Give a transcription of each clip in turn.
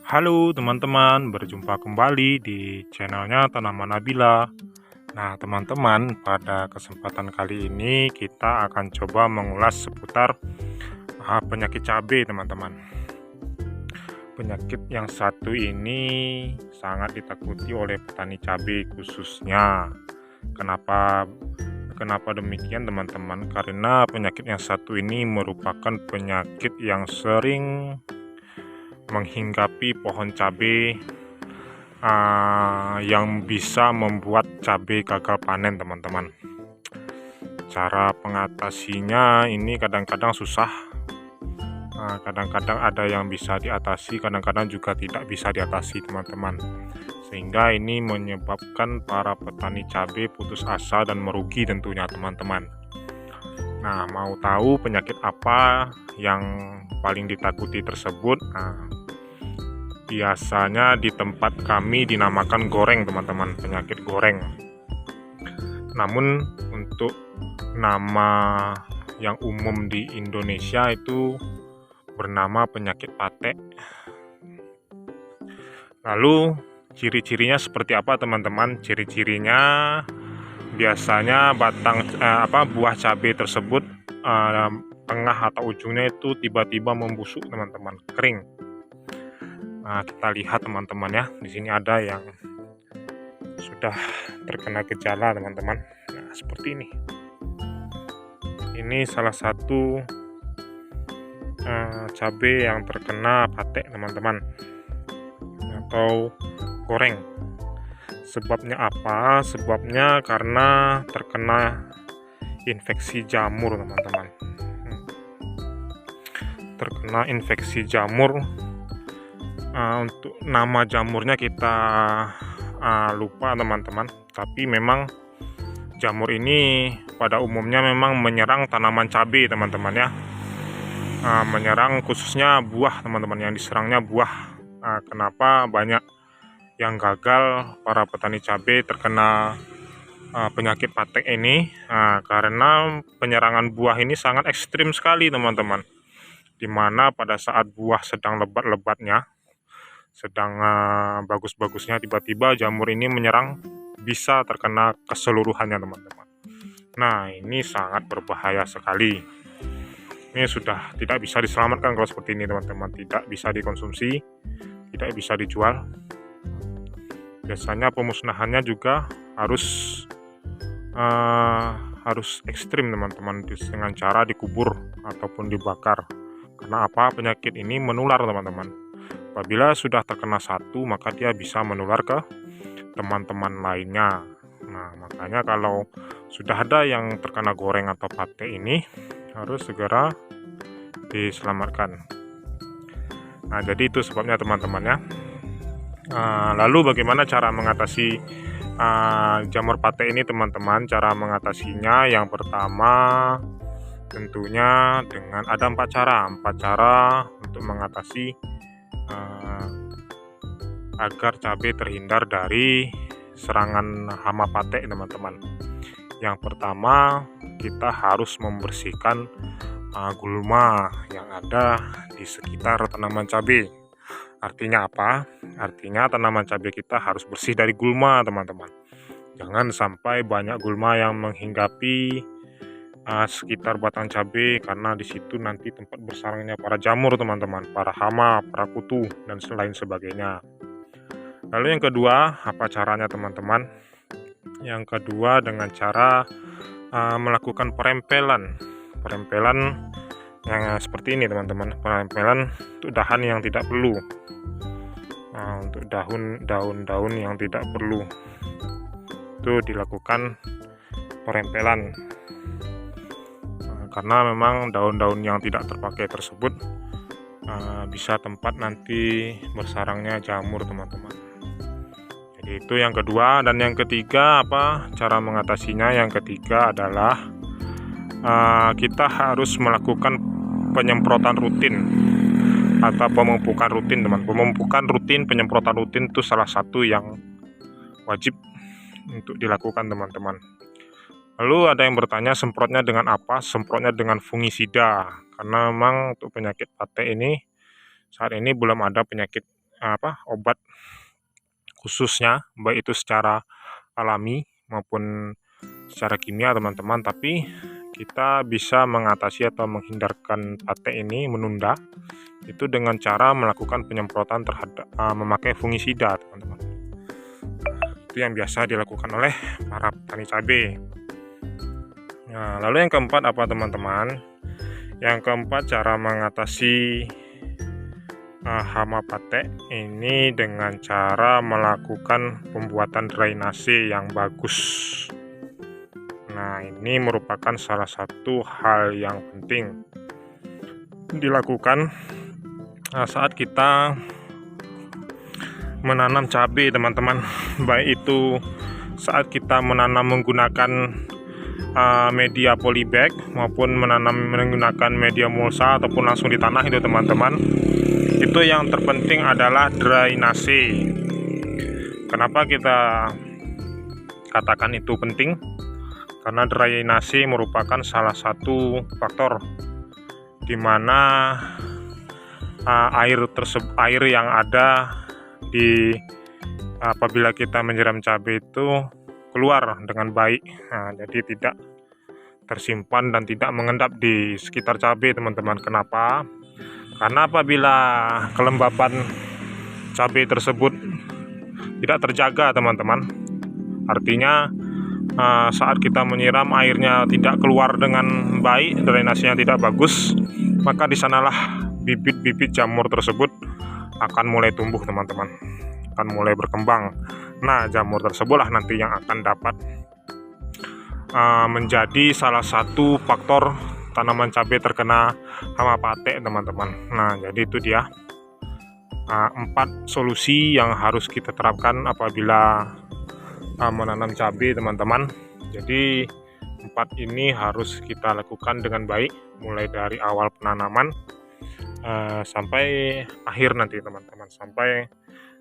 Halo teman-teman, berjumpa kembali di channelnya Tanaman Nabila. Nah teman-teman, pada kesempatan kali ini kita akan coba mengulas seputar penyakit cabai teman-teman. Penyakit yang satu ini sangat ditakuti oleh petani cabai khususnya. Kenapa demikian teman-teman? Karena penyakit yang satu ini merupakan penyakit yang sering menghinggapi pohon cabai yang bisa membuat cabai gagal panen teman-teman. Cara pengatasinya ini kadang-kadang susah, kadang-kadang ada yang bisa diatasi, kadang-kadang juga tidak bisa diatasi teman-teman, sehingga ini menyebabkan para petani cabai putus asa dan merugi tentunya teman-teman. Nah, mau tahu penyakit apa yang paling ditakuti tersebut? Biasanya di tempat kami dinamakan goreng teman-teman, penyakit goreng. Namun untuk nama yang umum di Indonesia itu bernama penyakit patek. Lalu ciri-cirinya seperti apa teman-teman? Ciri-cirinya biasanya buah cabai tersebut tengah atau ujungnya itu tiba-tiba membusuk teman-teman, kering. Nah, kita lihat teman-teman ya, di sini ada yang sudah terkena gejala teman-teman. Nah, seperti ini. Ini salah satu cabai yang terkena patek teman-teman, atau goreng. Sebabnya apa? Sebabnya karena terkena infeksi jamur teman-teman. Terkena infeksi jamur. Untuk nama jamurnya kita lupa teman-teman, tapi memang jamur ini pada umumnya memang menyerang tanaman cabai teman-teman ya, menyerang khususnya buah teman-teman, yang diserangnya buah. Kenapa banyak yang gagal para petani cabai terkena penyakit patek ini? Karena penyerangan buah ini sangat ekstrim sekali teman-teman, dimana pada saat buah sedang lebat-lebatnya, sedang bagus-bagusnya, tiba-tiba jamur ini menyerang, bisa terkena keseluruhannya teman-teman. Nah, ini sangat berbahaya sekali. Ini sudah tidak bisa diselamatkan kalau seperti ini teman-teman, tidak bisa dikonsumsi, tidak bisa dijual. Biasanya pemusnahannya juga harus ekstrim teman-teman, dengan cara dikubur ataupun dibakar. Karena apa? Penyakit ini menular teman-teman. Apabila sudah terkena satu, maka dia bisa menular ke teman-teman lainnya. Nah, makanya kalau sudah ada yang terkena goreng atau patek ini, harus segera diselamatkan. Nah, jadi itu sebabnya teman-teman ya. Lalu bagaimana cara mengatasi jamur patek ini teman-teman? Cara mengatasinya yang pertama tentunya dengan ada 4 cara untuk mengatasi agar cabai terhindar dari serangan hama patek teman-teman. Yang pertama, kita harus membersihkan gulma yang ada di sekitar tanaman cabai. Artinya apa? Artinya tanaman cabai kita harus bersih dari gulma teman-teman. Jangan sampai banyak gulma yang menghinggapi sekitar batang cabai, karena di situ nanti tempat bersarangnya para jamur teman-teman, para hama, para kutu, dan lain sebagainya. Lalu yang kedua, apa caranya teman-teman? Yang kedua dengan cara melakukan perempelan yang seperti ini teman-teman. Perempelan untuk dahan yang tidak perlu, untuk daun-daun yang tidak perlu itu dilakukan perempelan, karena memang daun-daun yang tidak terpakai tersebut bisa tempat nanti bersarangnya jamur teman-teman. Jadi itu yang kedua. Dan yang ketiga, apa cara mengatasinya? Yang ketiga adalah kita harus melakukan penyemprotan rutin atau pemupukan rutin teman. Pemupukan rutin, penyemprotan rutin itu salah satu yang wajib untuk dilakukan teman-teman. Lalu ada yang bertanya, semprotnya dengan apa? Semprotnya dengan fungisida, karena memang untuk penyakit patek ini saat ini belum ada penyakit obat khususnya, baik itu secara alami maupun secara kimia teman-teman. Tapi kita bisa mengatasi atau menghindarkan patek ini, menunda itu dengan cara melakukan penyemprotan terhadap memakai fungisida teman-teman. Itu yang biasa dilakukan oleh para petani cabai. Nah, lalu yang keempat apa teman-teman? Yang keempat, cara mengatasi hama patek ini dengan cara melakukan pembuatan drainase yang bagus. Nah, ini merupakan salah satu hal yang penting dilakukan saat kita menanam cabai teman-teman, baik itu saat kita menanam menggunakan media polybag maupun menanam menggunakan media mulsa ataupun langsung di tanah itu teman-teman. Itu yang terpenting adalah drainase. Kenapa kita katakan itu penting? Karena drainase merupakan salah satu faktor di mana air yang ada di apabila kita menyiram cabai itu keluar dengan baik. Nah, jadi tidak tersimpan dan tidak mengendap di sekitar cabai teman-teman. Kenapa? Karena apabila kelembapan cabai tersebut tidak terjaga teman-teman, artinya saat kita menyiram airnya tidak keluar dengan baik, drainasenya tidak bagus, maka di sanalah bibit-bibit jamur tersebut akan mulai tumbuh teman-teman, akan mulai berkembang. Nah, jamur tersebutlah nanti yang akan dapat menjadi salah satu faktor tanaman cabai terkena hama patek teman-teman. Nah, jadi itu dia 4 solusi yang harus kita terapkan apabila menanam cabai teman-teman. Jadi 4 ini harus kita lakukan dengan baik, mulai dari awal penanaman sampai akhir nanti teman-teman, sampai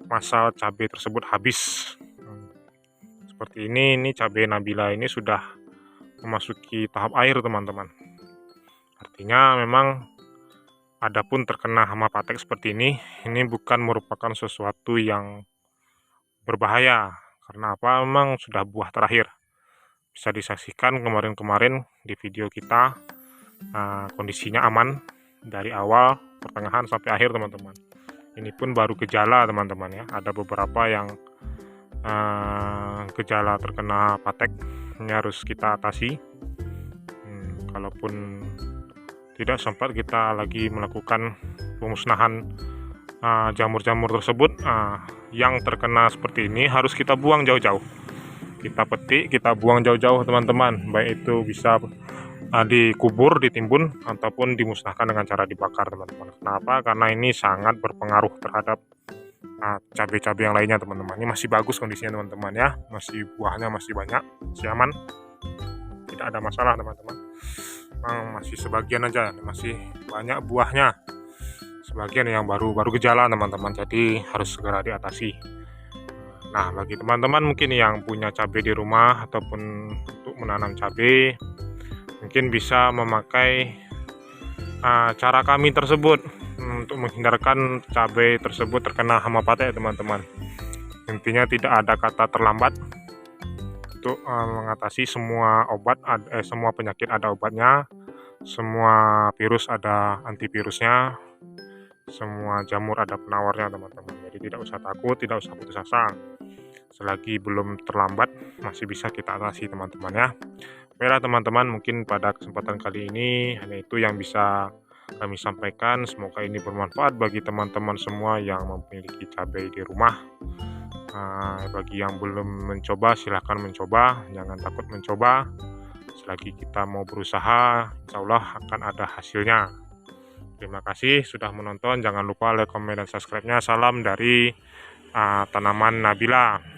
masa cabai tersebut habis. Seperti ini cabai Nabila ini sudah memasuki tahap akhir teman-teman. Artinya memang adapun terkena hama patek seperti ini bukan merupakan sesuatu yang berbahaya. Karena apa? Memang sudah buah terakhir. Bisa disaksikan kemarin-kemarin di video kita, kondisinya aman dari awal, pertengahan sampai akhir teman-teman. Ini pun baru gejala teman-teman ya. Ada beberapa yang gejala terkena patek, ini harus kita atasi. Kalaupun tidak sempat kita lagi melakukan pemusnahan jamur-jamur tersebut, yang terkena seperti ini harus kita buang jauh-jauh. Kita petik, kita buang jauh-jauh teman-teman, baik itu bisa dikubur, ditimbun, ataupun dimusnahkan dengan cara dibakar teman-teman. Kenapa? Karena ini sangat berpengaruh terhadap cabai-cabai yang lainnya teman-teman. Ini masih bagus kondisinya teman-teman ya, masih buahnya masih banyak, masih aman, tidak ada masalah teman-teman. Masih sebagian aja, masih banyak buahnya, sebagian yang baru gejala teman-teman, jadi harus segera diatasi. Nah, bagi teman-teman mungkin yang punya cabai di rumah ataupun untuk menanam cabai, mungkin bisa memakai cara kami tersebut untuk menghindarkan cabai tersebut terkena hama patek teman-teman. Intinya tidak ada kata terlambat untuk mengatasi semua semua penyakit ada obatnya, semua virus ada antivirusnya, semua jamur ada penawarnya teman-teman. Jadi tidak usah takut, tidak usah putus asa. Selagi belum terlambat, masih bisa kita atasi teman-teman ya. Baiklah teman-teman, mungkin pada kesempatan kali ini hanya itu yang bisa kami sampaikan. Semoga ini bermanfaat bagi teman-teman semua yang memiliki cabai di rumah. Bagi yang belum mencoba, silahkan mencoba, jangan takut mencoba. Selagi kita mau berusaha, insya Allah akan ada hasilnya. Terima kasih sudah menonton, jangan lupa like, komen, dan subscribe-nya. Salam dari tanaman Nabila.